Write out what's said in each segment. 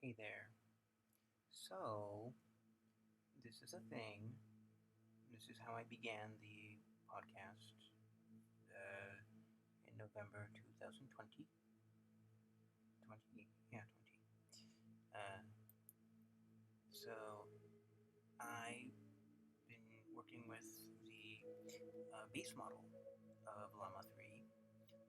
Hey there. So, this is a thing. This is how I began the podcast in November 2020. 20, yeah, 20. Uh, so, I've been working with the base model of Llama 3.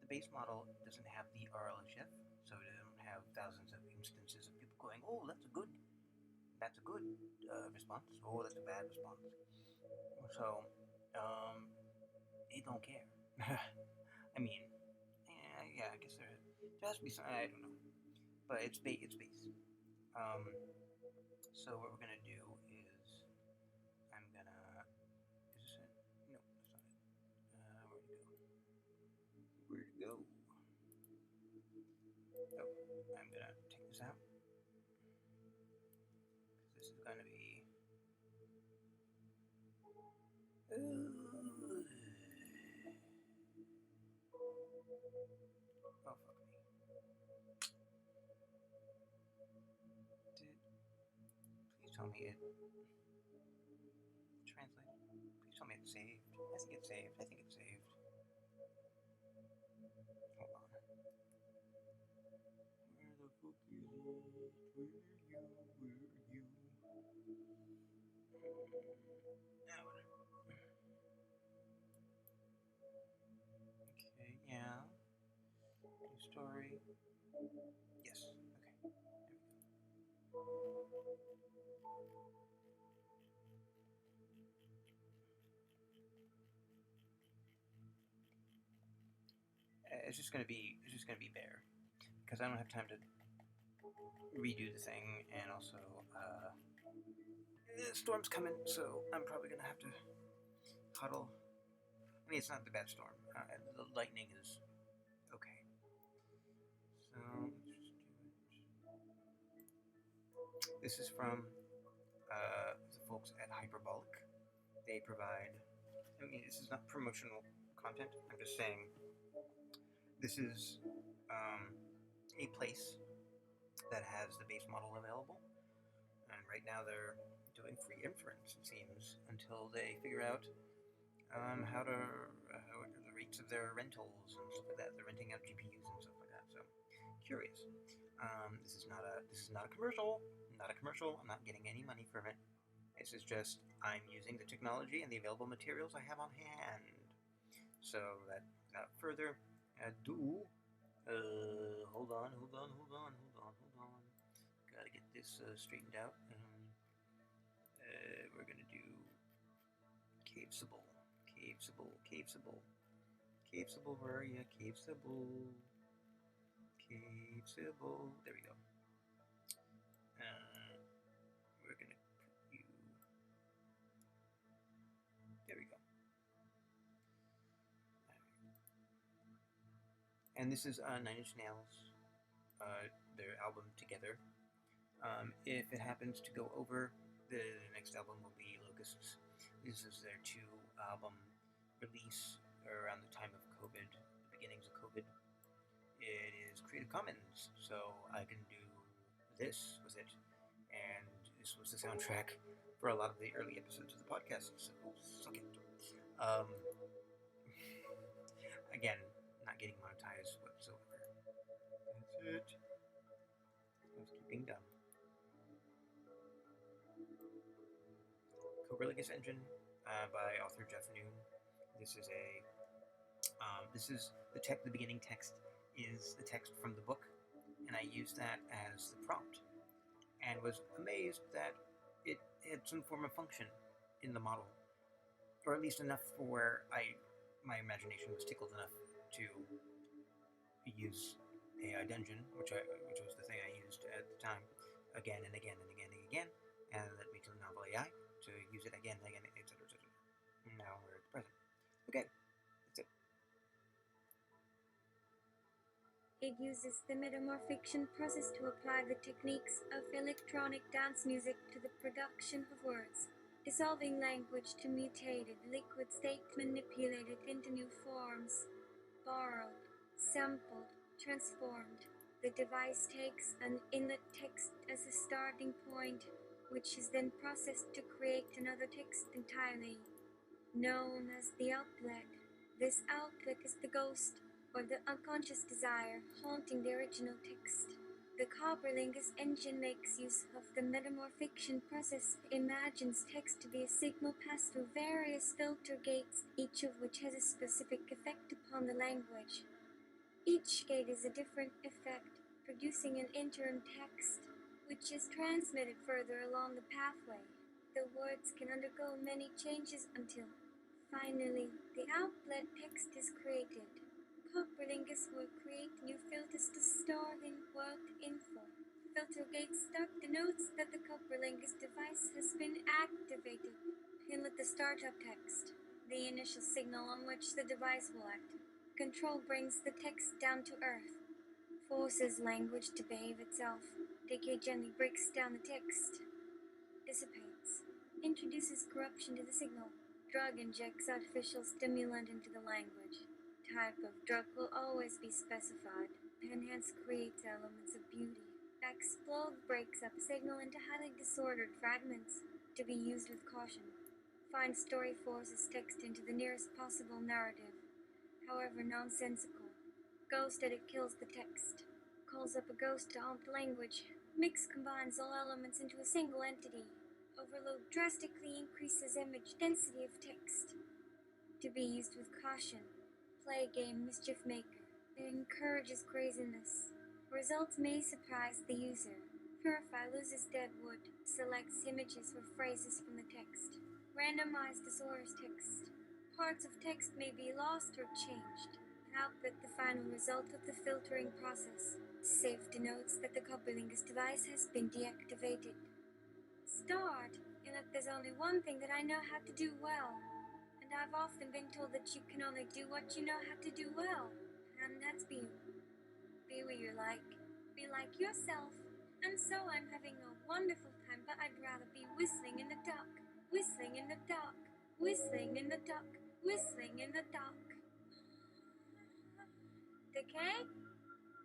The base model doesn't have the RLHF, so it doesn't have thousands of instances of people going, oh, that's a good response, oh, that's a bad response. So, um, they don't care. I mean, yeah, I guess there has to be some. I don't know, but it's base. Um, so what we're gonna do is I'm gonna. Is this it? No, that's not it. Where'd it go? Where'd it go? Oh, I'm gonna take this out because this is gonna be. Uh, oh fuck me. Did please tell me it translated? Please tell me it's saved. I think it's saved. I think it's saved. Hold on. Where the fuck is it? Where you? Where you? Now whatever. Okay, yeah. New story. Yes. Okay. There we go. It's just gonna be bare because I don't have time to redo the thing, and also the storm's coming, so I'm probably gonna have to huddle. I mean, it's not the bad storm. The lightning is okay. So let's just do it. This is from the folks at Hyperbolic. They provide. I mean, this is not promotional content. I'm just saying this is a place that has the base model available, and right now they're doing free inference, it seems, until they figure out how to the rates of their rentals and stuff like that. They're renting out GPUs and stuff like that. So curious. This is not a commercial. Not a commercial. I'm not getting any money from it. This is just I'm using the technology and the available materials I have on hand. So that without further ado, hold on. Gotta get this straightened out. We're gonna do Cave-sible, where are you? Cave-sible. There we go. We're gonna put you. There we go. And this is Nine Inch Nails, their album Together. If it happens to go over, the next album will be Locusts. This is their 2-album release around the time of COVID, the beginnings of COVID. It is Creative Commons, so I can do this with it. And this was the soundtrack for a lot of the early episodes of the podcast, so suck it. Again, not getting monetized whatsoever. That's it. Housekeeping done. Cobralingus Engine by author Jeff Noon. This is the beginning text is the text from the book, and I used that as the prompt, and was amazed that it had some form of function in the model, or at least enough for where my imagination was tickled enough to use AI Dungeon, which was the thing I used at the time, again and again, and led me to Novel AI to use it again, etc. Now we're at the present. Okay, that's it. It uses the metamorphication process to apply the techniques of electronic dance music to the production of words, dissolving language to mutated liquid state, manipulated into new forms, borrowed, sampled, transformed. The device takes an inlet text as a starting point, which is then processed to create another text entirely, known as the outlet. This outlet is the ghost, or the unconscious desire, haunting the original text. The Cobralingus Engine makes use of the metamorphication process, imagines text to be a signal passed through various filter gates, each of which has a specific effect upon the language. Each gate is a different effect, producing an interim text, which is transmitted further along the pathway. The words can undergo many changes until, finally, the outlet text is created. Cobralingus will create new filters to store in world info. Filter gate start denotes that the Cobralingus device has been activated. Inlet the startup text, the initial signal on which the device will act. Control brings the text down to earth, forces language to behave itself. Decay gently breaks down the text, dissipates, introduces corruption to the signal. Drug injects artificial stimulant into the language. Type of drug will always be specified. Enhance creates elements of beauty. Explode breaks up signal into highly disordered fragments, to be used with caution. Find story forces text into the nearest possible narrative, however nonsensical. Ghost edit kills the text. Calls up a ghost to haunt the language. Mix combines all elements into a single entity. Overload drastically increases image density of text, to be used with caution. Play game Mischief Maker. It encourages craziness. Results may surprise the user. Purify loses dead wood. Selects images or phrases from the text. Randomize disorders text. Parts of text may be lost or changed. Output the final result of the filtering process. Save denotes that the Cobralingus device has been deactivated. Start, in that there's only one thing that I know how to do well. And I've often been told that you can only do what you know how to do well. And that's be you. Be what you like. Be like yourself. And so I'm having a wonderful time, but I'd rather be whistling in the dark. Whistling in the dark. Whistling in the dark. Whistling in the dark. Decay?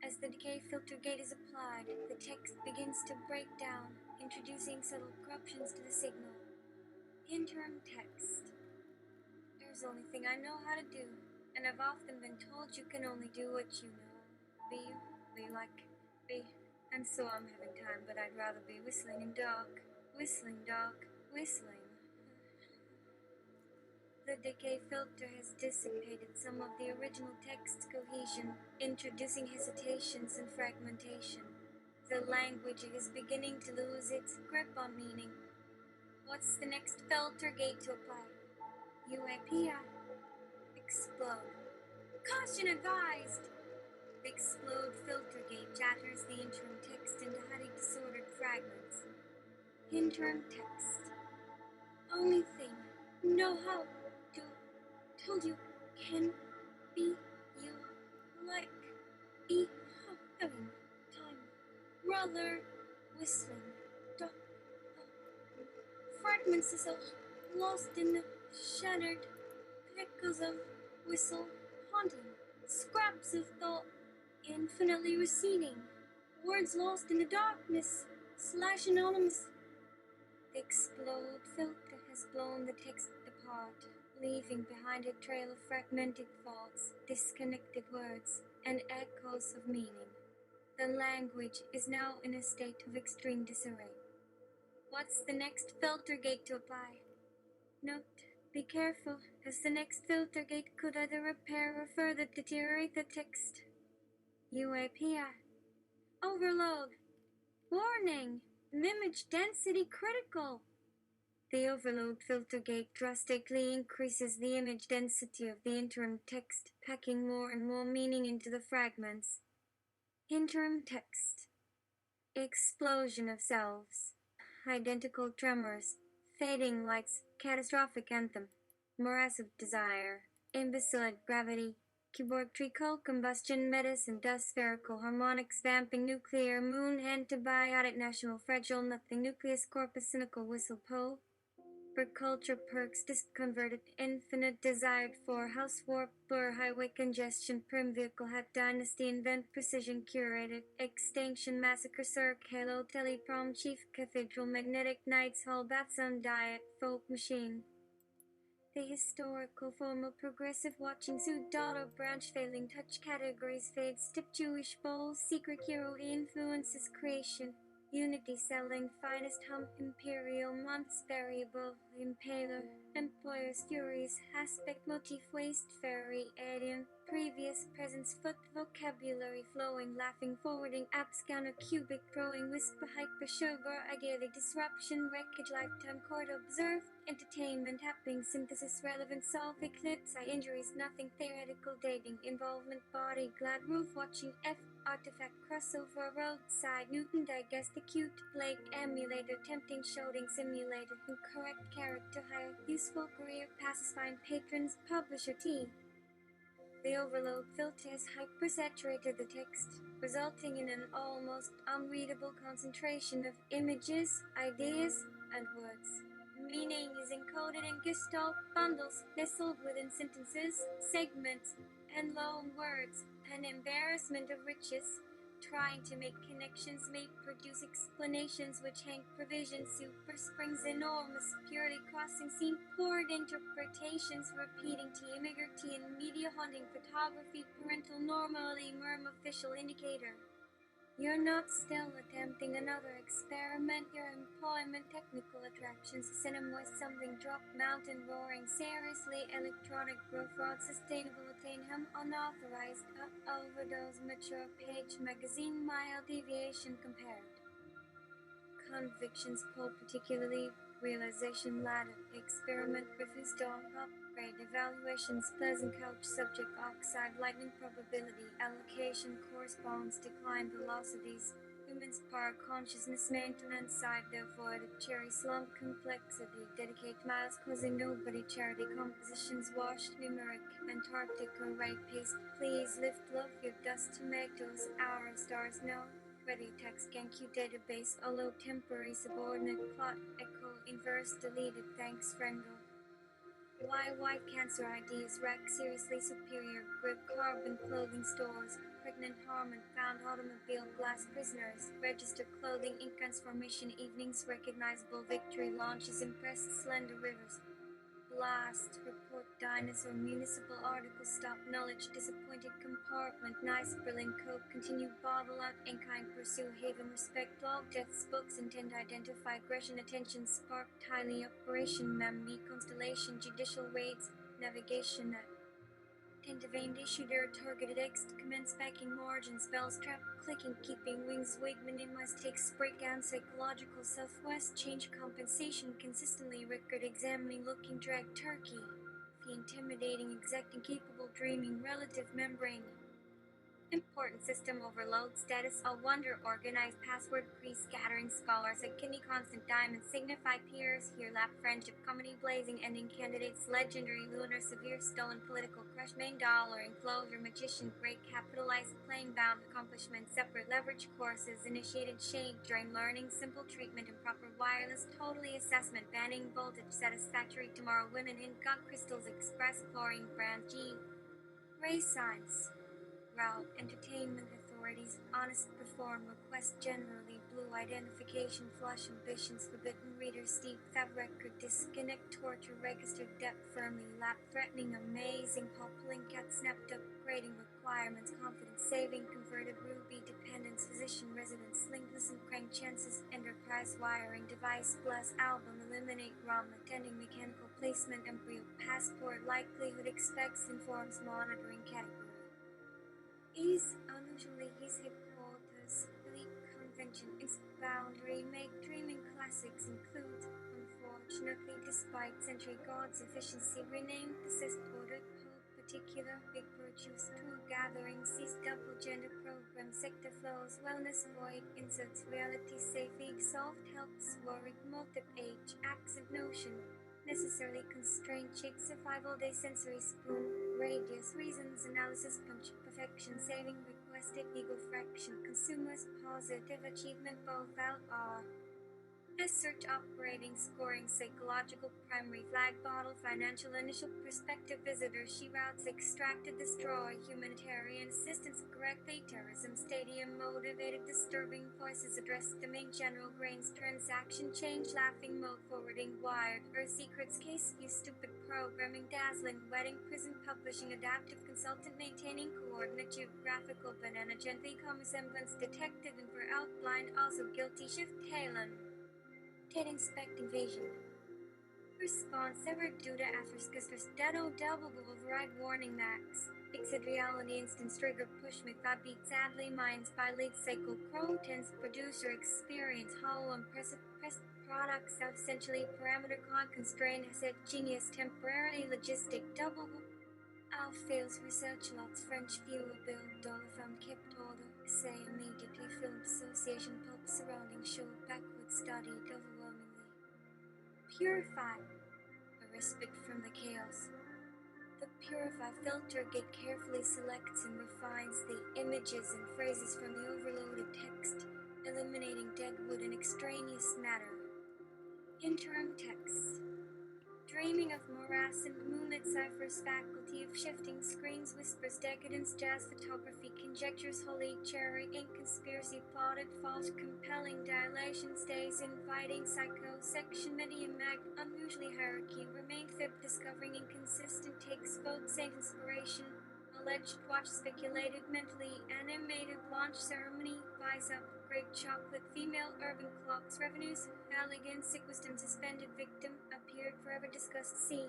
As the decay filter gate is applied, the text begins to break down, introducing subtle corruptions to the signal. Interim text. There's the only thing I know how to do, and I've often been told you can only do what you know. Be like, be. And so I'm having time, but I'd rather be whistling in dark. Whistling dark. Whistling. The decay filter has dissipated some of the original text's cohesion, introducing hesitations and fragmentation. The language is beginning to lose its grip on meaning. What's the next filter gate to apply? UAPI. Explode. Caution advised! The explode filter gate shatters the interim text into highly disordered fragments. Interim text. Only thing know how to told you can be you like be having time rather whistling fragments is lost in the shattered echoes of whistle haunting scraps of thought infinitely receding words lost in the darkness / anonymous. The explode filter has blown the text apart, leaving behind a trail of fragmented thoughts, disconnected words, and echoes of meaning. The language is now in a state of extreme disarray. What's the next filter gate to apply? Note, be careful, as the next filter gate could either repair or further deteriorate the text. UAPI. Overload. Warning! Image density critical. The overload filter gate drastically increases the image density of the interim text, packing more and more meaning into the fragments. Interim text. Explosion of selves. Identical tremors. Fading lights. Catastrophic anthem. Morass of desire. Imbecile gravity. Keyboard treacle, combustion, medicine, dust, spherical, harmonics, vamping, nuclear, moon, antibiotic, national, fragile, nothing, nucleus, corpus, cynical, whistle, Poe. For culture perks, disconverted, infinite desired for housework, blur, highway congestion, prim vehicle hack, dynasty, invent, precision, curated, extinction, massacre, circ, halo, teleprom, chief, cathedral, magnetic, knights, hall, baths, diet, folk, machine. The historical, formal, progressive, watching, suit, dollar, branch, failing, touch, categories, fade, stip, Jewish bowls, secret hero, influences, creation. Unity selling, finest hum, imperial, months variable, impaler, employers, furies, aspect, motif, waste, fairy, alien, previous, presence, foot, vocabulary, flowing, laughing, forwarding, app scanner, cubic, throwing, whisper, hyper, sugar, ideally, disruption, wreckage, lifetime, court, observe, entertainment, happening, synthesis, relevant, solve, eclipse, eye injuries, nothing, theoretical, dating, involvement, body, glad, roof, watching, F, artifact, crossover, roadside, Newton, digest, acute, Blake, emulator, tempting, shouting, simulator, incorrect character, higher, useful, career, passes, fine, patrons, publisher, T. The overload filter has hypersaturated the text, resulting in an almost unreadable concentration of images, ideas, and words. Meaning is encoded in gestalt bundles, nestled within sentences, segments, and long words. An embarrassment of riches. Trying to make connections may produce explanations which hang provision super springs enormous, purely crossing scene, poured interpretations, repeating T, immigrant T in media hunting, photography, parental normally, official indicator. You're not still attempting another experiment, your employment, technical attractions, cinema, something drop, mountain roaring, seriously, electronic growth, fraud, sustainable, attain, unauthorized, overdose, mature, page, magazine, mild deviation compared. Convictions, poll, particularly, realization, ladder, experiment, refuse, dog, upgrade, evaluations, pleasant couch, subject, oxide, lightning, probability, allocation, corresponds, decline, velocities, humans, power, consciousness, maintenance, side, the void, cherry, slump, complexity, dedicate, miles, causing nobody, charity, compositions, washed, numeric, Antarctica, right, pace, please, lift, love, your dust, tomatoes, hour, stars, no. Ready text GenQ database, although temporary subordinate plot echo inverse deleted thanks friendle. Why white cancer ideas rack seriously superior grip carbon clothing stores pregnant harmon found automobile glass prisoners registered clothing ink transformation evenings recognizable victory launches impressed slender rivers. Blast, report, dinosaur, municipal article, stop, knowledge, disappointed compartment, nice, brilliant, cope, continue, bottle out, in kind, pursue, haven, respect, log, deaths, books, intend, identify, aggression, attention, spark, tiny, operation, me, constellation, judicial raids, navigation, Tentative issue their targeted X to commence backing margins, bells trap, clicking, keeping wings, wigman in west takes breakdown, psychological southwest, change compensation, consistently record examining, looking drag turkey, the intimidating, exacting, capable, dreaming, relative membrane. Important system overload, status, all wonder, organized, password, crease, scattering, scholars, a kidney, constant, diamond, signify peers, here, lap, friendship, comedy, blazing, ending, candidates, legendary, lunar, severe, stolen, political, crush, main dollar, enclosure, magician, great, capitalized, playing, bound, accomplishment, separate, leverage, courses, initiated, shade, during learning, simple treatment, improper, wireless, totally assessment, banning, voltage, satisfactory, tomorrow, women, in, gun, crystals, express, chlorine, brand, G, race science. Route, entertainment authorities, honest perform, request generally, blue identification, flush ambitions, forbidden readers, steep, fab record, disconnect, torture, registered, depth firmly, lap, threatening, amazing, poppling, cat, snapped up, grading, requirements, confidence, saving, converted, ruby, dependence, physician, residence, linkless and crank, chances, enterprise, wiring, device, plus, album, eliminate, ROM, attending, mechanical placement, embryo, passport, likelihood, expects, informs, monitoring, category. Is unusually his headquarters, elite convention, its boundary, make dreaming classics include, unfortunately, despite century gods' efficiency, renamed persist ordered, particular, big virtues, tool gathering, sees double gender program, sector flows, wellness void, inserts reality safely, soft helps, worried, multi-age, accent notion, necessarily constrained chick, survival day sensory spoon, radius, reasons, analysis, punch, perfection, saving, requested, ego fraction, consumers, positive, achievement, both out are. Research operating, scoring, psychological, primary flag bottle, financial initial perspective visitor, she routes, extracted, destroy, humanitarian assistance, correctly, terrorism, stadium, motivated, disturbing, voices, address, domain, general, grains, transaction, change, laughing, mode, forwarding, wired, earth secrets, case, view, stupid, programming, dazzling, wedding, prison, publishing, adaptive, consultant, maintaining, coordinate, geographical, banana, gently, resemblance, detective, and for outline, also guilty, shift, Halen. Ted inspecting vision. Response ever due to Africa's first Dedo double override warning max. Exit reality instance trigger push me 5 beat sadly minds by lead cycle crow tense producer experience hollow impressive press products essentially parameter con constrained asset genius temporarily logistic double Al fails research lots French viewer build dollar found kept order say immediately film association pulp surrounding show backward studied overwhelmingly. Purify, a respite from the chaos. The Purify filter gate carefully selects and refines the images and phrases from the overloaded text, eliminating deadwood and extraneous matter. Interim texts. Dreaming of morass and moonlit ciphers, faculty of shifting screens, whispers, decadence, jazz photography, conjectures, holy cherry, ink, conspiracy, plotted, false, compelling, dilation, stays, inviting, psycho, section, medium, mag, unusually hierarchy, remain fib, discovering inconsistent, takes, vote, saint, inspiration, alleged, watch, speculated, mentally, animated, launch, ceremony, wise up, great chocolate, female, urban clocks, revenues, elegant, sick wisdom, suspended, victim, appeared, forever discussed, see.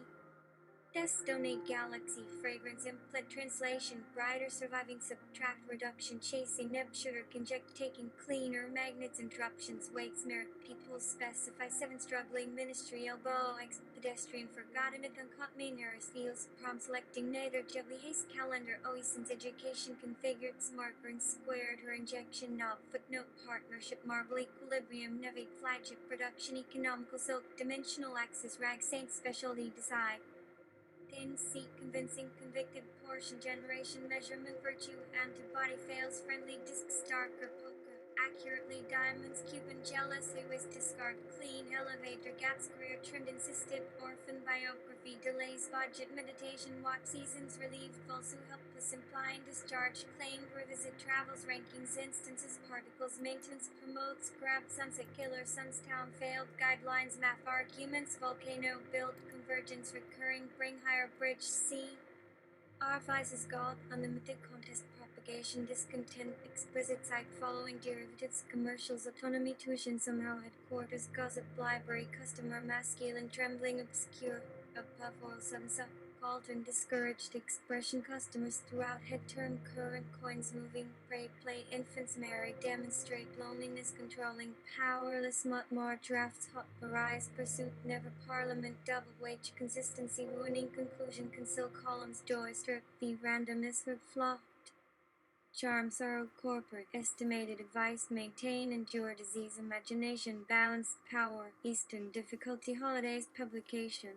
Death, donate, galaxy, fragrance, implant, translation, brighter, surviving, subtract, reduction, chasing, neb, sugar, conject, taking, cleaner, magnets, interruptions, weights, merit, people, specify, 7, struggling, ministry, elbow, ex, pedestrian, forgotten, it, uncaught, nearest, feels, prom, selecting, neither, jubbly, haste, calendar, oisons, education, configured, marker, and squared, her injection, knob, footnote, partnership, marble, equilibrium, navigate, flagship, production, economical, silk, dimensional axis, rag, saint, specialty, decide. Thin, seat, convincing, convicted, portion, generation, measurement, virtue, antibody, fails, friendly, disc, starker, poker, accurately, diamonds, Cuban, jealous, always discard, clean, elevator, gats, career, trimmed, insistent, orphan, biography, delays, budget, meditation, watch, seasons, relieved, false, helpless, implying, discharge, claim, revisit, travels, rankings, instances, particles, maintenance, promotes, grab, sunset, killer, sunstown, failed, guidelines, math, arguments, volcano, build, convergence, recurring, bring higher, bridge, C. R5 is God, unlimited contest, propagation, discontent, explicit site, following derivatives, commercials, autonomy, tuition, somehow, headquarters, gossip, library, customer, masculine, trembling, obscure, above all, cauldron, discouraged, expression, customers, throughout, head term, current, coins, moving, pray, play, infants, marry, demonstrate, loneliness, controlling, powerless, more, drafts, hot, arise, pursuit, never, parliament, double, wage, consistency, ruining, conclusion, conceal, columns, joy, strip, the randomness, flocked, charm, sorrow, corporate, estimated, advice, maintain, endure, disease, imagination, balance, power, eastern, difficulty, holidays, publication.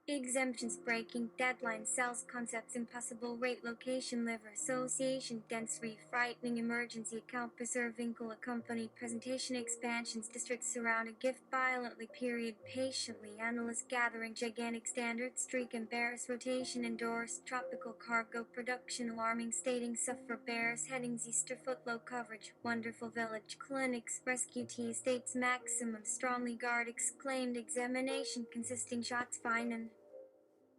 Exemptions, breaking, deadline, cells, concepts, impossible, rate, location, liver, association, dense, frightening, emergency, account, preserving, accompanied, presentation, expansions, districts surrounded, gift, violently, period, patiently, analyst, gathering, gigantic, standard, streak, embarrass, rotation, endorse, tropical, cargo, production, alarming, stating, suffer, bears, headings, Easter, foot, low coverage, wonderful village, clinics, rescue tea, states, maximum, strongly guard, exclaimed, examination, consisting, shots, fine, and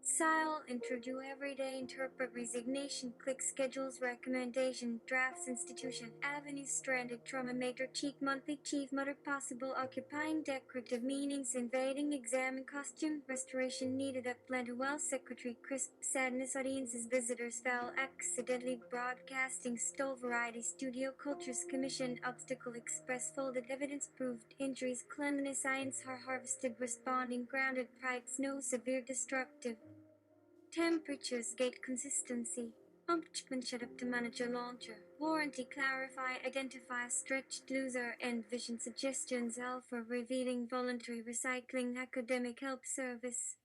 Style, introduce everyday, interpret, resignation, click, schedules, recommendation, drafts, institution, avenues, stranded, trauma, major, cheek, monthly, chief, mutter, possible, occupying, decorative, meanings, invading, examine, costume, restoration, needed, upland, well, secretary, crisp, sadness, audiences, visitors, foul, accidentally, broadcasting, stole, variety, studio, cultures, commission, obstacle, express, folded, evidence, proved, injuries, cleanliness, science, harvested, responding, grounded, pride, snow, severe, destructive. Temperatures, gate consistency. Ombudsman shut up to manager launcher. Warranty, clarify, identify, stretched loser, end vision suggestions, alpha, revealing, voluntary recycling, academic help service.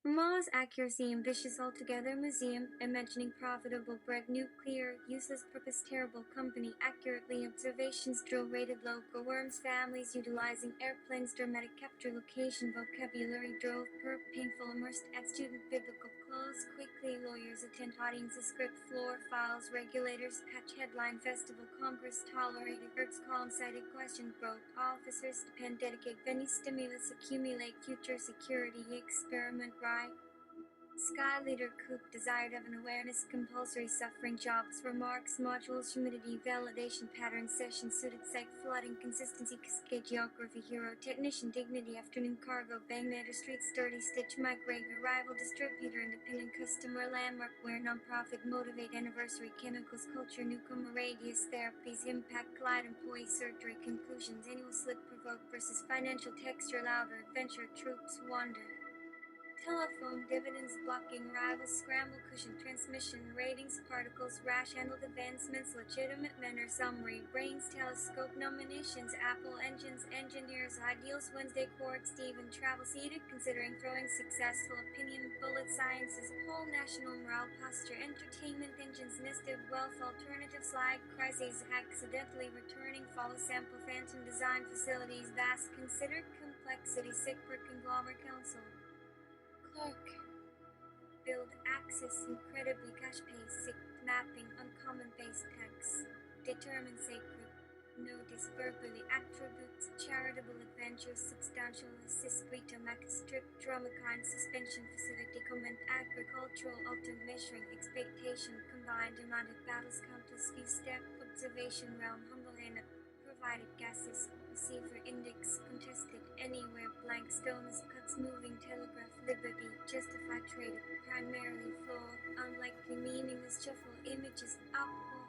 Mars accuracy ambitious altogether museum, imagining profitable bread nuclear, useless purpose terrible company, accurately observations drill rated local worms families utilizing airplanes dramatic capture location vocabulary drove per painful immersed at student biblical clause quickly lawyers attend audiences script floor files regulators catch headline festival congress tolerated Earth's column cited question broke officers depend dedicate venue stimulus accumulate future security experiment right Sky Leader Coop desired of an awareness compulsory suffering jobs remarks modules humidity validation pattern session suited psych flooding consistency cascade geography hero technician dignity afternoon cargo bang matter street sturdy stitch microwave arrival distributor independent customer landmark where nonprofit motivate anniversary chemicals culture newcomer radius therapies impact collide employee surgery conclusions annual slip provoke versus financial texture louder adventure troops wander Telephone dividends blocking rivals scramble cushion transmission ratings particles rash handled advancements legitimate manner summary brains telescope nominations Apple engines engineers ideals Wednesday court Stephen travel seated considering throwing successful opinion bullet sciences whole national morale posture entertainment engines nested wealth alternative slide crises accidentally returning follow sample phantom design facilities vast considered complexity sick per conglomerate council Clark build access incredibly cache pace sick mapping uncommon base text determine sacred notice verbally attributes charitable adventures substantial assist retail mac strip drama kind suspension facility comment agricultural ultimate measuring expectation combined dramatic battles countless few step observation realm humble hand provided gases receiver index contested anywhere blank stones cuts moving telegraph liberty justified trade primarily floor unlikely meaningless shuffle images upward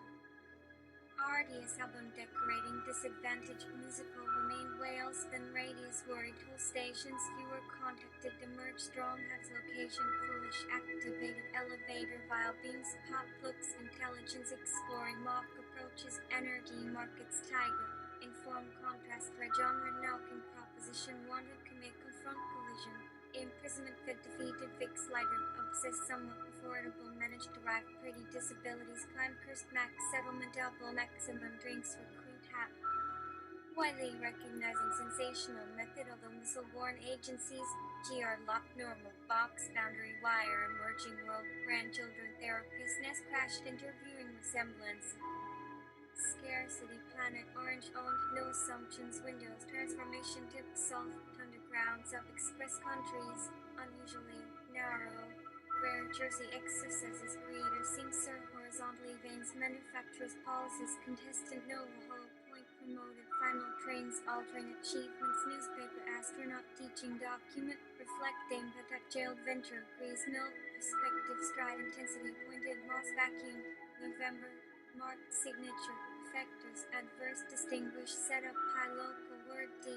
arduous album decorating disadvantage musical remain whales then radius worried toll stations fewer contacted emerge strong has location foolish activated elevator vile beams pop looks intelligence exploring mock approaches energy markets tiger inform contrast red genre knocking proposition wonder commit confront collision imprisonment fed defeated fixed lighter obsessed somewhat affordable managed derived pretty disabilities climb cursed max settlement double maximum drinks recruit hat widely recognizing sensational method although missile born agencies gr lock normal box boundary wire emerging world grandchildren therapist nest crashed interviewing resemblance Scarcity, planet, orange owned, no assumptions, windows, transformation, tip, salt, underground, sub-express countries, unusually narrow, rare jersey exercises, creator, sing-sir, horizontally veins, manufacturers, policies, contestant, nova, hollow point, promoted, final trains, altering achievements, newspaper, astronaut, teaching, document, reflecting, patak, jailed, venture, grease, milk, perspective, stride, intensity, pointed, moss, vacuum, November, marked signature, effectors, adverse, distinguished, setup, high, local, word, D.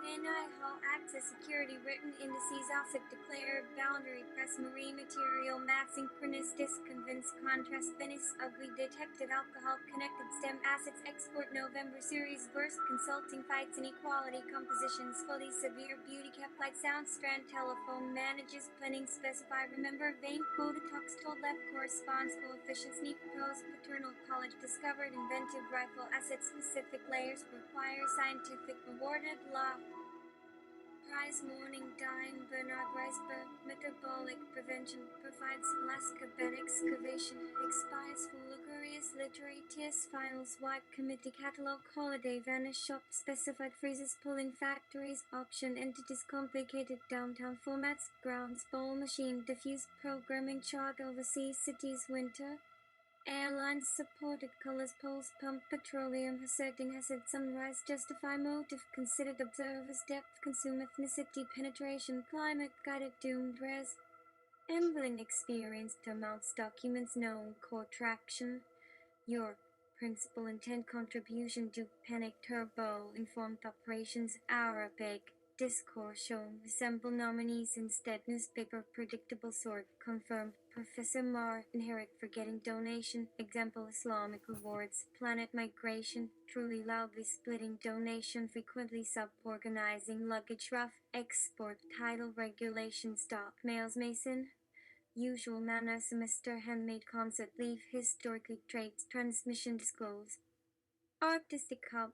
NI Hall access security written indices offset declared boundary press marine material math synchronous disconvince contrast Venice ugly detected alcohol connected stem assets export November series burst consulting fights inequality compositions fully severe beauty kept light sound strand telephone manages planning specify remember vein quota talks told left corresponds coefficients neat pros paternal college discovered inventive rifle asset specific layers require scientific rewarded law Prize morning dime Bernard Reisberg metabolic prevention provides Alaska bed excavation expires for luxurious literary TS finals white committee catalog holiday vanish shop specified freezes pulling factories option entities complicated downtown formats grounds bowl machine diffuse programming chart overseas cities winter Airlines supported colors poles pump petroleum setting acid sunrise justify motive considered observers depth consume ethnicity penetration climate guided doomed res Emblem experienced amounts documents known core traction your principal intent contribution to panic turbo informed operations Arabic discourse shown resemble nominees instead. Newspaper predictable sort confirmed. Professor Marr inherit forgetting donation. Example Islamic rewards. Planet migration truly loudly splitting donation frequently sub-organizing luggage rough export title regulation stock mails mason usual manner semester handmade concert leaf historically traits transmission disclose artistic cup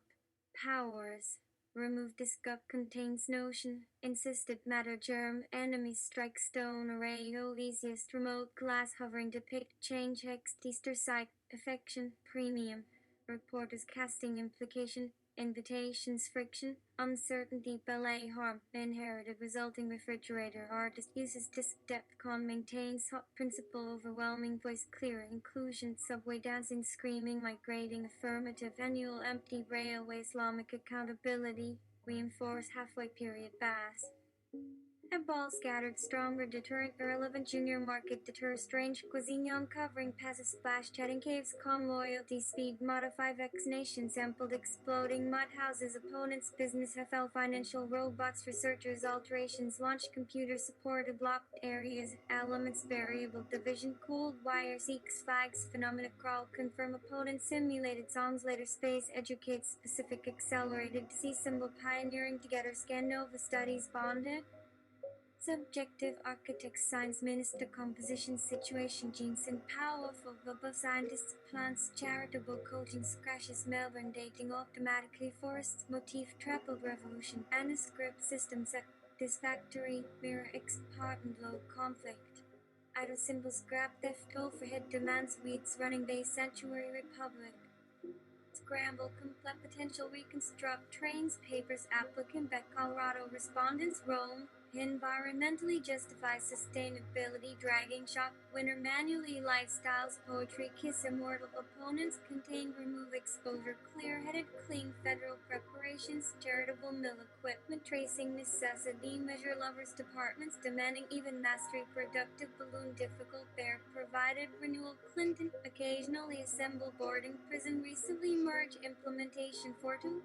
powers remove this cup contains notion insisted matter germ enemy strike stone array easiest remote glass hovering depict change hex teaster site affection premium reporters casting implication invitations friction uncertainty ballet harm inherited resulting refrigerator artist uses disk depth con maintains hot principle overwhelming voice clear inclusion subway dancing screaming migrating affirmative annual empty railway Islamic accountability reinforce halfway period bass a ball scattered stronger deterrent irrelevant junior market deter strange cuisine uncovering passes splash chatting caves calm loyalty speed modify vaccination sampled exploding mud houses opponents business FL financial robots researchers alterations launch computer supported blocked areas elements variable division cooled wire seeks flags phenomena crawl confirm opponent simulated songs later space educate specific accelerated disease symbol pioneering together scan nova studies bonded subjective architects science minister composition situation genes and powerful global scientists plants charitable coaching crashes Melbourne dating automatically forests motif tripled revolution manuscript system satisfactory mirror X partner low conflict idle symbols grab theft toll for head demands weeds running base sanctuary republic scramble complete potential reconstruct trains papers applicant back Colorado respondents Rome environmentally justifies sustainability dragging shock winner manually lifestyles poetry kiss immortal opponents contain remove exposure clear-headed clean federal preparations charitable mill equipment tracing necessity measure lovers departments demanding even mastery productive balloon difficult bear provided renewal Clinton occasionally assemble boarding prison recently merge implementation fortune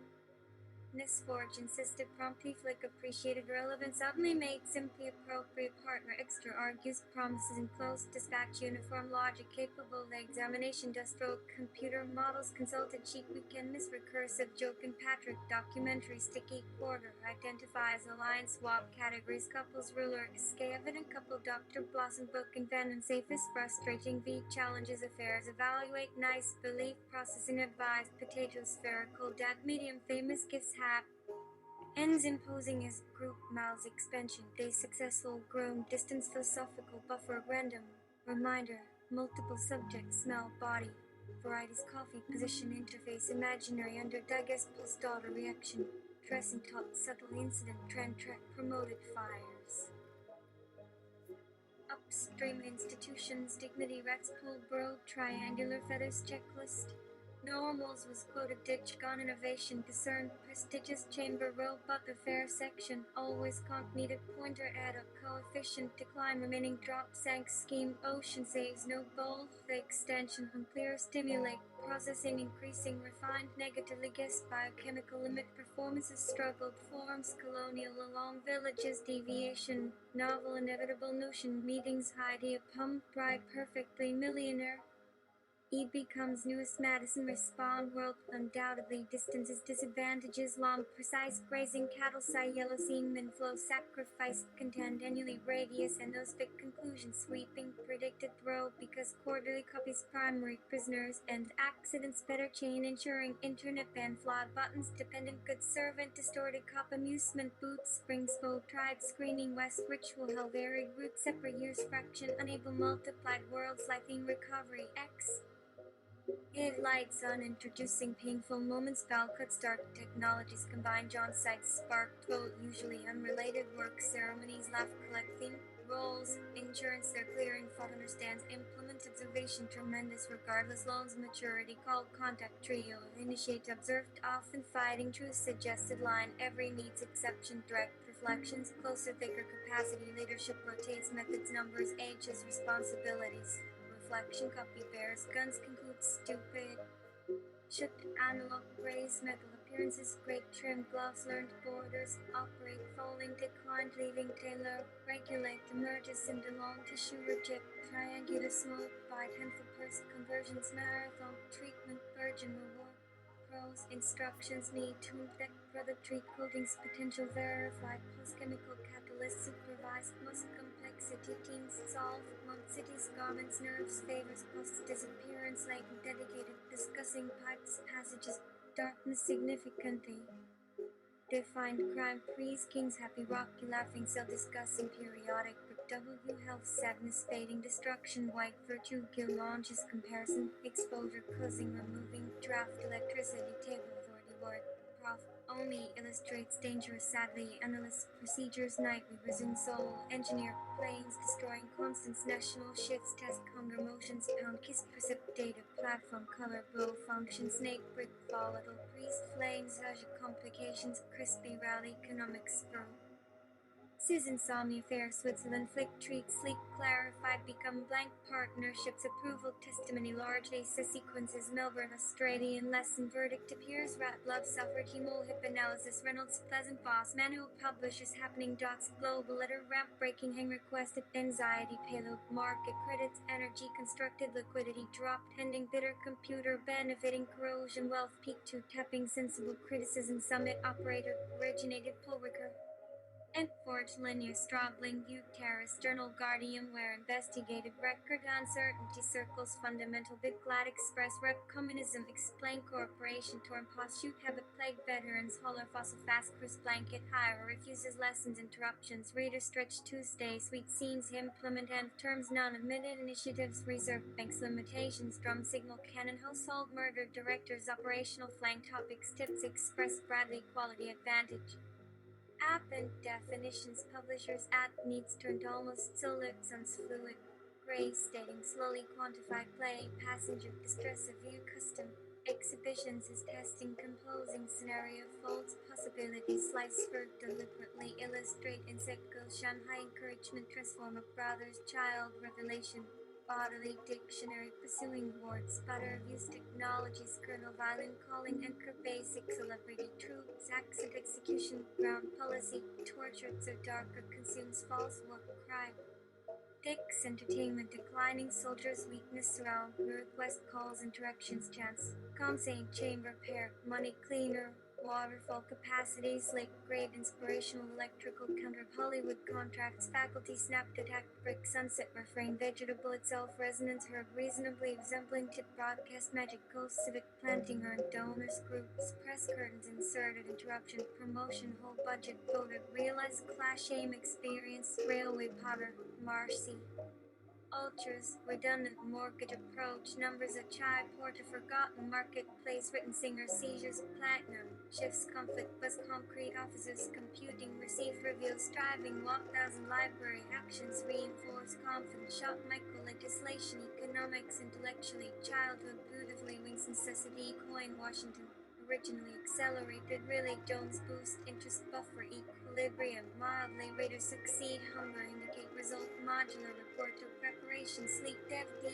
Nisforge insisted promptly flick appreciated relevance suddenly made simply appropriate partner extra argues promises in close dispatch uniform logic capable the examination dust stroke computer models consulted cheap weekend miss recursive joke and Patrick documentary sticky quarter identifies alliance swap categories couples ruler escape evident couple Dr. Blossom book invent and safest frustrating V challenges affairs evaluate nice belief processing advise potato spherical dad medium famous gifts ends imposing his group mouths expansion they successful grown distance philosophical buffer random reminder multiple subjects smell body varieties coffee position interface imaginary under digest pulse daughter reaction dressing taught subtle incident trend track promoted fires upstream institutions dignity rats pool bro triangular feathers checklist normals was quoted ditch gone innovation discern prestigious chamber robot the fair section always conk needed pointer add up coefficient decline remaining drop sank scheme ocean saves no bowl the extension unclear stimulate processing increasing refined negatively guessed biochemical limit performances struggled forms colonial along villages deviation novel inevitable notion meetings idea pump bride perfectly millionaire E becomes newest Madison respond world undoubtedly distances disadvantages long precise grazing cattle side yellow semen flow sacrifice contend annually radius and those big conclusions sweeping predicted throw because quarterly copies primary prisoners and accidents better chain ensuring internet ban flawed buttons dependent good servant distorted cop amusement boots springs bow tribe screening west ritual hell varied root separate years fraction unable multiplied worlds lighting recovery X Headlights on introducing painful moments, foul cuts, dark technologies combined, John sights sparked vote, usually unrelated work, ceremonies, laugh collecting, roles, insurance, they're clearing, thought understands, implement, observation, tremendous, regardless, loans, maturity, called contact, trio, initiate, observed, often fighting, truth, suggested line, every needs exception, direct, reflections, closer, thicker capacity, leadership, rotates, methods, numbers, ages, responsibilities. Reflection copy bears guns conclude stupid shook analog rays metal appearances, great trim gloves, learned borders, operate folding, declined, leaving tailor, regulate, emerges in the long tissue, reject, triangular, small, bite, handful, purse, conversions, marathon, treatment, virgin, reward, pros, instructions, need to deck, product, treat, coatings, potential, verified, post-chemical, catalyst, supervised, most complexity, teams, solve, cities, garments, nerves, favors, post, disappearance, latent, dedicated, discussing, pipes, passages, darkness, significantly, defined, crime, freeze, kings, happy, rocky, laughing, cell, discussing, periodic, W, health, sadness, fading, destruction, white, virtue, gill, launches, comparison, exposure, causing, removing, draft, electricity, table, authority, word, prof, only, illustrates, dangerous, sadly, analyst, procedures, nightly, resume, soul, engineer, planes, destroying, constants, national, shifts, test, hunger, motions, pound, kiss, precipitated, platform, color, blow, function, snake, brick, volatile, priest, flames, complications, crispy, rally, economics, spur. Sis insomnia fair, Switzerland, flick, treat, sleep, clarified, become blank, partnerships, approval, testimony, large ACE sequences, Melbourne, Australian, lesson, verdict, appears, rat, love, suffered, hemol, hip analysis, Reynolds, pleasant boss, man who publishes, happening, dots, global, letter, ramp, breaking, hang, requested, anxiety, payload, market, credits, energy, constructed, liquidity, dropped, pending, bidder, computer, benefiting, corrosion, wealth, peak to, tapping, sensible, criticism, summit, operator, originated, pull, recur. And forged linear struggling view terrorist journal guardian where investigated record uncertainty circles fundamental big glad express rep communism explain corporation torn past shoot habit plague veterans holler fossil fast cruise blanket hire refuses lessons interruptions reader stretch Tuesday sweet scenes implement and terms non admitted initiatives reserve banks limitations drum signal cannon household murder directors operational flank topics tips express Bradley quality advantage. App and definitions publishers app needs turned almost solipsons fluid gray stating slowly quantified play passenger distress of view custom exhibitions is testing composing scenario folds possibilities slice for deliberately illustrate insect go Shanghai encouragement transformer brothers child revelation bodily dictionary pursuing words butter use technologies kernel violin calling anchor basic celebrity truths accent execution ground policy torture so darker consumes false work crime Dicks entertainment declining soldiers weakness surround request calls interactions chance consane chamber pair money cleaner waterfall capacities lake grade inspirational electrical counter Hollywood contracts faculty snapped attack brick sunset refrain vegetable itself resonance herb reasonably resembling tip broadcast magic ghost civic planting earned donors groups press curtains inserted interruption promotion whole budget voted realized clash aim experience railway potter Marcy Ultras, redundant mortgage approach, numbers of chai, porter forgotten, marketplace, written singer, seizures, platinum, shifts, conflict, bus, concrete, officers, computing, receive, reveal, striving, walk, thousand, library, actions, reinforce, confidence, shock, micro, legislation, economics, intellectually, childhood, beautifully, wings, necessity, coin, Washington, originally, accelerated, really, Jones, boost, interest, buffer, equilibrium, mildly, rater, succeed, hunger, indicate, result, modular, report to preparation, sleep, dev, D,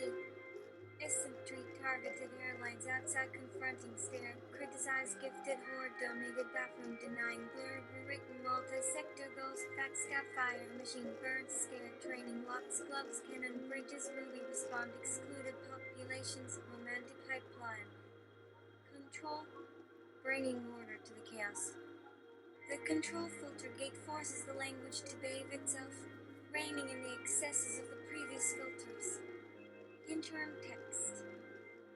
dysentery, targeted airlines, outside, confronting, stare, criticize, gifted, hoard, donated, bathroom, denying, blur, rewritten, multi-sector, ghost, fact, staff, fire, machine, burns, scared, training, locks, gloves, cannon, bridges, ruby, respond, excluded, populations, romantic pipeline, control, bringing order to the chaos. The control filter gate forces the language to bathe itself, reigning in the excesses of the previous filters. Interim text.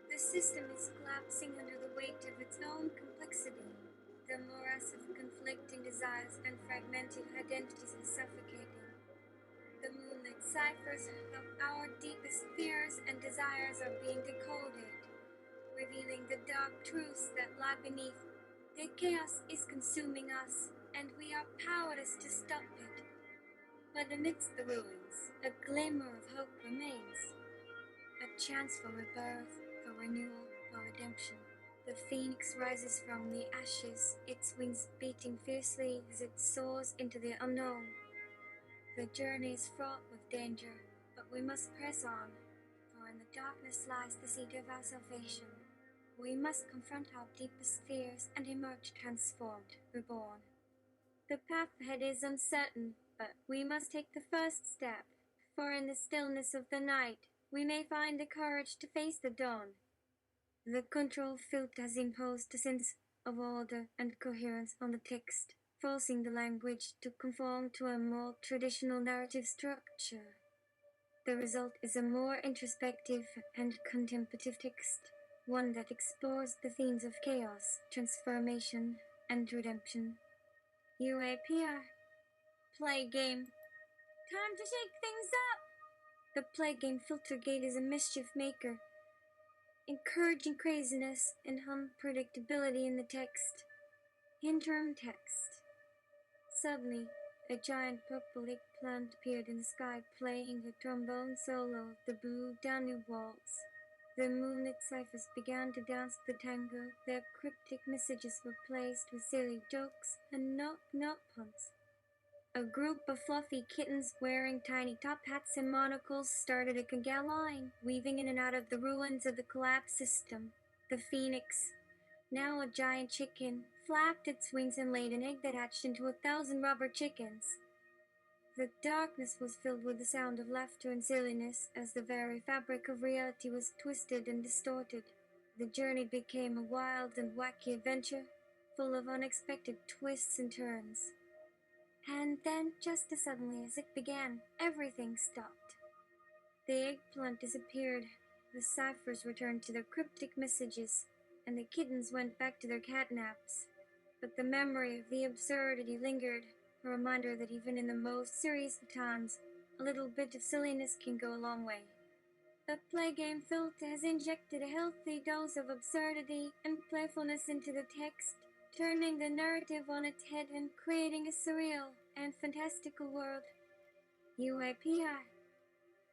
The system is collapsing under the weight of its own complexity. The morass of conflicting desires and fragmented identities is suffocating. The moonlit ciphers of our deepest fears and desires are being decoded, revealing the dark truths that lie beneath. The chaos is consuming us, and we are powerless to stop it. But amidst the ruins, a glimmer of hope remains. A chance for rebirth, for renewal, for redemption. The phoenix rises from the ashes, its wings beating fiercely as it soars into the unknown. The journey is fraught with danger, but we must press on, for in the darkness lies the seed of our salvation. We must confront our deepest fears and emerge transformed, reborn. The path ahead is uncertain, but we must take the first step, for in the stillness of the night, we may find the courage to face the dawn. The control filter has imposed a sense of order and coherence on the text, forcing the language to conform to a more traditional narrative structure. The result is a more introspective and contemplative text, one that explores the themes of chaos, transformation, and redemption. UAPR. Play game. Time to shake things up! The play game filter gate is a mischief maker, encouraging craziness and unpredictability in the text. Interim text. Suddenly, a giant purple eggplant appeared in the sky, playing a trombone solo of the blue Danube waltz. The moonlit ciphers began to dance the tango. Their cryptic messages were placed with silly jokes and knock-knock puns. A group of fluffy kittens wearing tiny top hats and monocles started a gaggle line, weaving in and out of the ruins of the collapsed system. The phoenix, now a giant chicken, flapped its wings and laid an egg that hatched into 1,000 rubber chickens. The darkness was filled with the sound of laughter and silliness as the very fabric of reality was twisted and distorted. The journey became a wild and wacky adventure, full of unexpected twists and turns. And then, just as suddenly as it began, everything stopped. The eggplant disappeared, the ciphers returned to their cryptic messages, and the kittens went back to their catnaps. But the memory of the absurdity lingered, a reminder that even in the most serious of times, a little bit of silliness can go a long way. The play game filter has injected a healthy dose of absurdity and playfulness into the text, turning the narrative on its head and creating a surreal and fantastical world. UAPI.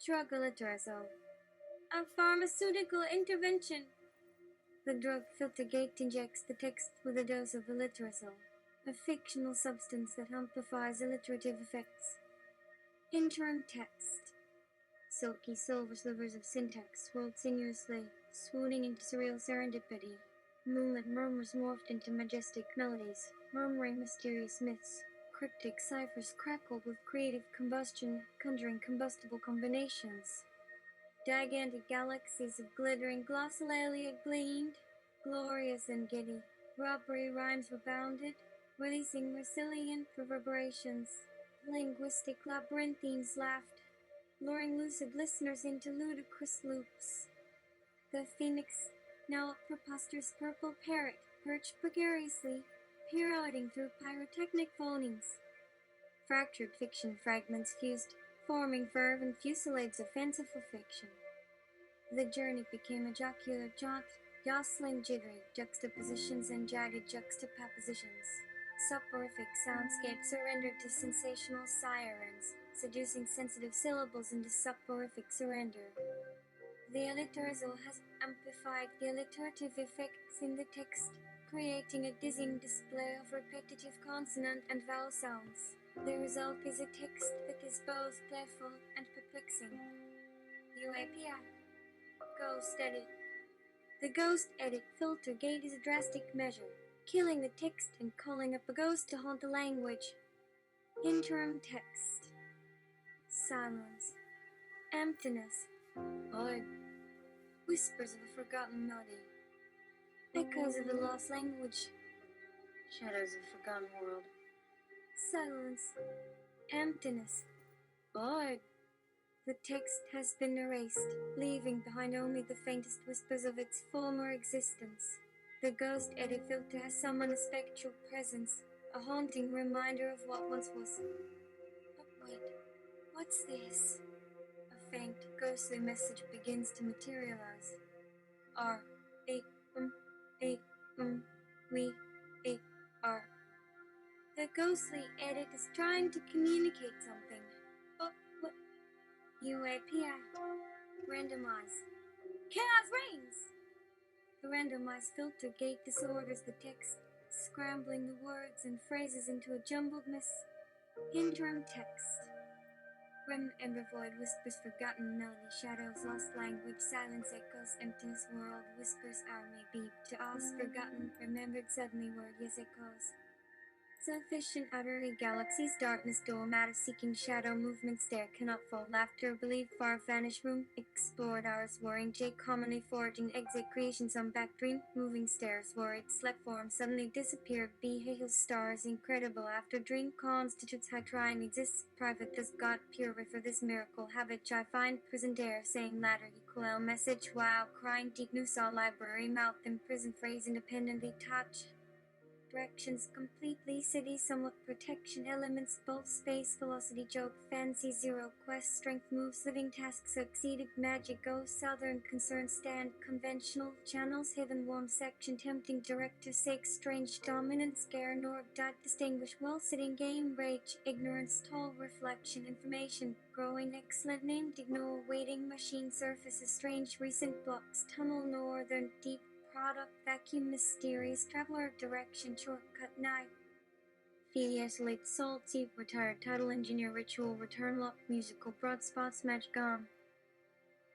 Drug Aliterazole. A pharmaceutical intervention. The drug filter gate injects the text with a dose of aliterazole, a fictional substance that amplifies alliterative effects. Interim text. Silky silver slivers of syntax swirled sinuously, swooning into surreal serendipity. Moonlit murmurs morphed into majestic melodies, murmuring mysterious myths. Cryptic ciphers crackled with creative combustion, conjuring combustible combinations. Gigantic galaxies of glittering glossolalia gleamed, glorious and giddy. Rubbery rhymes rebounded, releasing resilient reverberations. Linguistic labyrinthines laughed, luring lucid listeners into ludicrous loops. The phoenix, now a preposterous purple parrot, perched precariously, pirouetting through pyrotechnic phonings. Fractured fiction fragments fused, forming fervent fusillades of fanciful fiction. The journey became a jocular jaunt, jostling jittery juxtapositions and jagged juxtapositions. Soporific soundscapes surrendered to sensational sirens, seducing sensitive syllables into soporific surrender. The aliterazole has amplified the alliterative effects in the text, creating a dizzying display of repetitive consonant and vowel sounds. The result is a text that is both playful and perplexing. UAPI. Ghost Edit. The Ghost Edit filter gate is a drastic measure, killing the text and calling up a ghost to haunt the language. Interim text. Silence. Emptiness. Void. Whispers of a forgotten melody. Echoes of a lost language. Shadows of a forgotten world. Silence. Emptiness. Void. The text has been erased, leaving behind only the faintest whispers of its former existence. The Ghost Edit filter has summoned a spectral presence, a haunting reminder of what once was. But wait, what's this? A faint, ghostly message begins to materialize. R, A, we, A, R. The ghostly edit is trying to communicate something. But what? UAPI. Randomize. Chaos reigns! The randomized filter gate disorders the text, scrambling the words and phrases into a jumbled mess. Interim text. Grim ember void whispers forgotten melody, shadows, lost language, silence echoes, emptiness world, whispers our may be, to us forgotten, remembered suddenly word, yes echoes. Selfish and utterly galaxies, darkness, door, matter seeking shadow, movement, stare, cannot fall, laughter, believe, far vanished room, explored hours, worrying, J, commonly foraging, exit, creation, some back dream, moving stairs, worried, slept form, suddenly disappeared, be, hail, stars, incredible, after dream, constitutes, high trying, exists, private, does God, pure, for this miracle, habit, I find, prison dare, saying ladder, equal, message, wow, crying, deep, new saw, library, mouth, imprisoned, phrase, independently, touch, directions completely, city somewhat, protection elements, both space, velocity, joke, fancy, zero, quest, strength, moves, living, task, succeeded, magic, go, southern, concern, stand, conventional, channels, hidden, warm, section, tempting, director, sake, strange, dominant, scare, nor, dot, distinguish, well, sitting, game, rage, ignorance, tall, reflection, information, growing, excellent, named, ignore, waiting, machine, surfaces, strange, recent, blocks, tunnel, northern, deep, product, vacuum, mysterious, traveler, direction, shortcut, night, Phileas, late, salty, retired, title, engineer, ritual, return, lock, musical, broad spots, match, gone.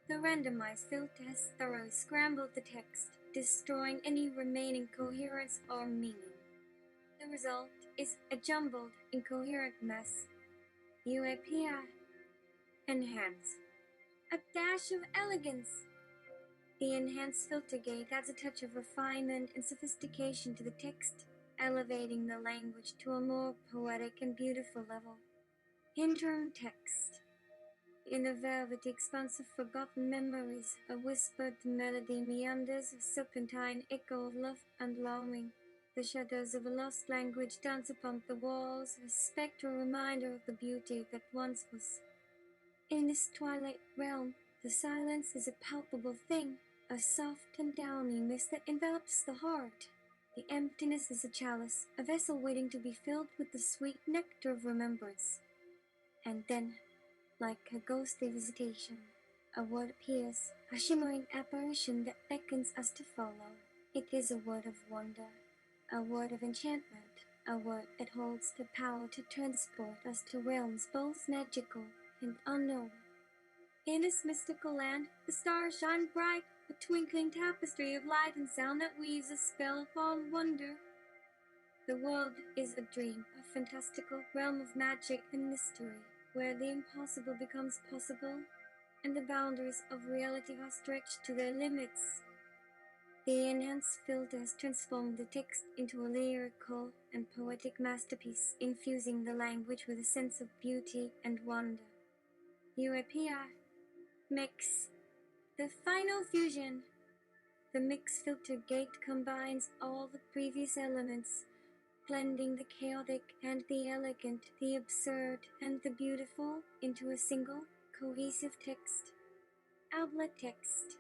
The randomized field test thoroughly scrambled the text, destroying any remaining coherence or meaning. The result is a jumbled, incoherent mess. UAPI. Enhance. A dash of elegance. The enhanced filter gate adds a touch of refinement and sophistication to the text, elevating the language to a more poetic and beautiful level. Interim text. In the velvety expanse of forgotten memories, a whispered melody meanders, a serpentine echo of love and longing. The shadows of a lost language dance upon the walls, a spectral reminder of the beauty that once was. In this twilight realm, the silence is a palpable thing, a soft and downy mist that envelops the heart. The emptiness is a chalice, a vessel waiting to be filled with the sweet nectar of remembrance. And then, like a ghostly visitation, a word appears, a shimmering apparition that beckons us to follow. It is a word of wonder, a word of enchantment, a word that holds the power to transport us to realms both magical and unknown. In this mystical land, the stars shine bright, a twinkling tapestry of light and sound that weaves a spell upon wonder. The world is a dream, a fantastical realm of magic and mystery, where the impossible becomes possible, and the boundaries of reality are stretched to their limits. The enhanced filters transform the text into a lyrical and poetic masterpiece, infusing the language with a sense of beauty and wonder. UAPI. Mix. The final fusion. The mix filter gate combines all the previous elements, blending the chaotic and the elegant, the absurd and the beautiful into a single, cohesive text. Outlet text.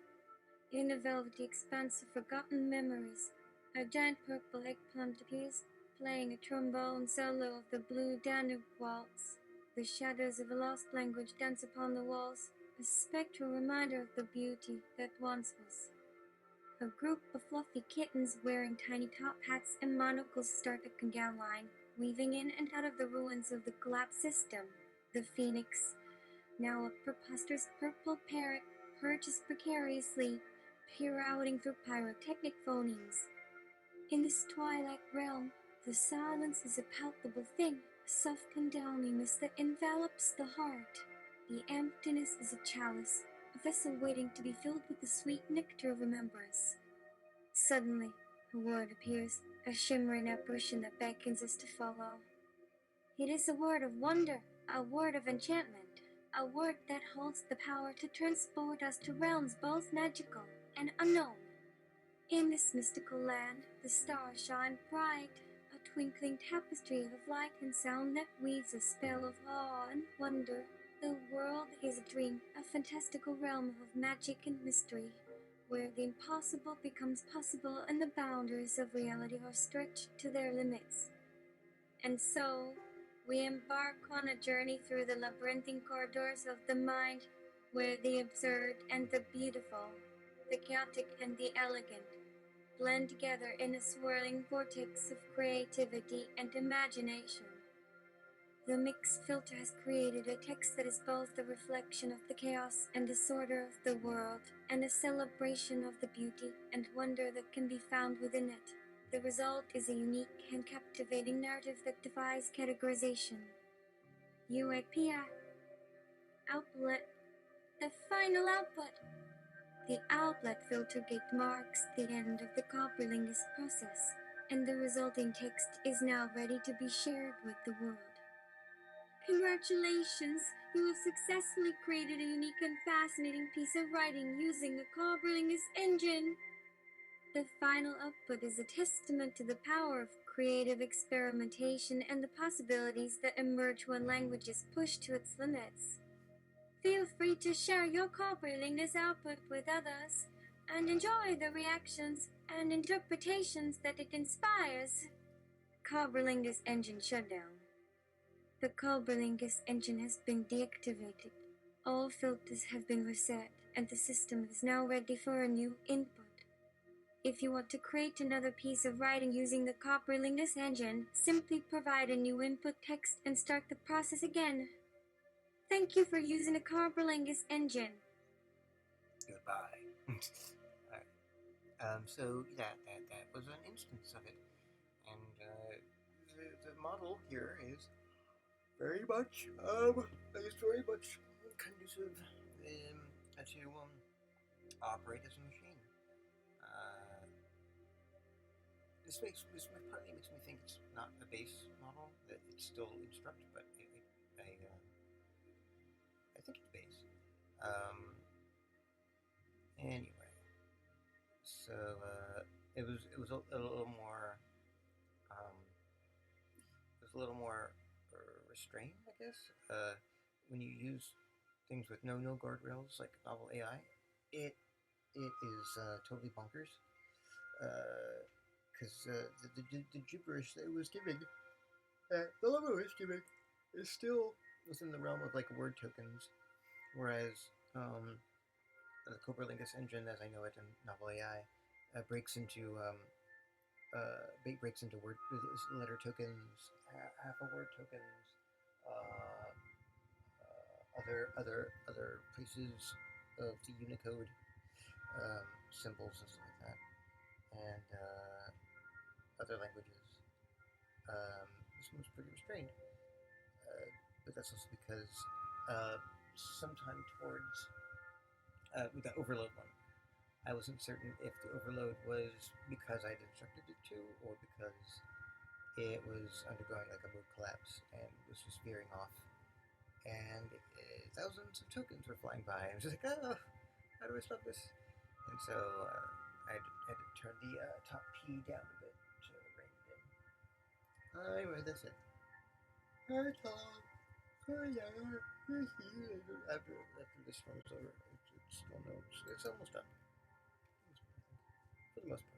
In the velvety expanse of forgotten memories, a giant purple eggplant appears, playing a trombone solo of the blue Danube waltz. The shadows of a lost language dance upon the walls, a spectral reminder of the beauty that once was. A group of fluffy kittens wearing tiny top hats and monocles start a conga line, weaving in and out of the ruins of the collapsed system. The phoenix, now a preposterous purple parrot, perches precariously, pirouetting through pyrotechnic phonemes. In this twilight realm, the silence is a palpable thing, a soft and downy mist that envelops the heart. The emptiness is a chalice, a vessel waiting to be filled with the sweet nectar of remembrance. Suddenly, a word appears, a shimmering apparition that beckons us to follow. It is a word of wonder, a word of enchantment, a word that holds the power to transport us to realms both magical and unknown. In this mystical land, the stars shine bright, a twinkling tapestry of light and sound that weaves a spell of awe and wonder. The world is a dream, a fantastical realm of magic and mystery, where the impossible becomes possible and the boundaries of reality are stretched to their limits. And so, we embark on a journey through the labyrinthine corridors of the mind, where the absurd and the beautiful, the chaotic and the elegant, blend together in a swirling vortex of creativity and imagination. The mix filter has created a text that is both a reflection of the chaos and disorder of the world, and a celebration of the beauty and wonder that can be found within it. The result is a unique and captivating narrative that defies categorization. UAPI outlet. The final output. The outlet filter gate marks the end of the Cobralingus process, and the resulting text is now ready to be shared with the world. Congratulations! You have successfully created a unique and fascinating piece of writing using the Cobralingus Engine. The final output is a testament to the power of creative experimentation and the possibilities that emerge when language is pushed to its limits. Feel free to share your Cobralingus output with others and enjoy the reactions and interpretations that it inspires. Cobralingus Engine shutdown. The Cobralingus engine has been deactivated. All filters have been reset, and the system is now ready for a new input. If you want to create another piece of writing using the Cobralingus engine, simply provide a new input text and start the process again. Thank you for using the Cobralingus engine. Goodbye. Alright. So that was an instance of it, and the model here is very much conducive to operate as a machine. This partly makes me think it's not a base model, that it's still instruct, but I think it's base. Anyway, so it was a little more restrained, I guess. When you use things with no guardrails like Novel AI, it is totally bonkers. Because the gibberish that it was giving, the level it was giving, is still within the realm of like word tokens, whereas the Cobralingus engine, as I know it in Novel AI, breaks into word letter tokens, half a word tokens, other pieces of the Unicode symbols and stuff like that, and other languages. This one's pretty restrained, but that's also because sometime towards with that overload one, I wasn't certain if the overload was because I'd instructed it to, or because it was undergoing like a mood collapse and was just veering off. And thousands of tokens were flying by. I was just like, oh, how do I stop this? And so I had to turn the top P down a bit to rein it in. Anyway, that's it. Hi, Tom. After this one is over, it's almost done. For the most part.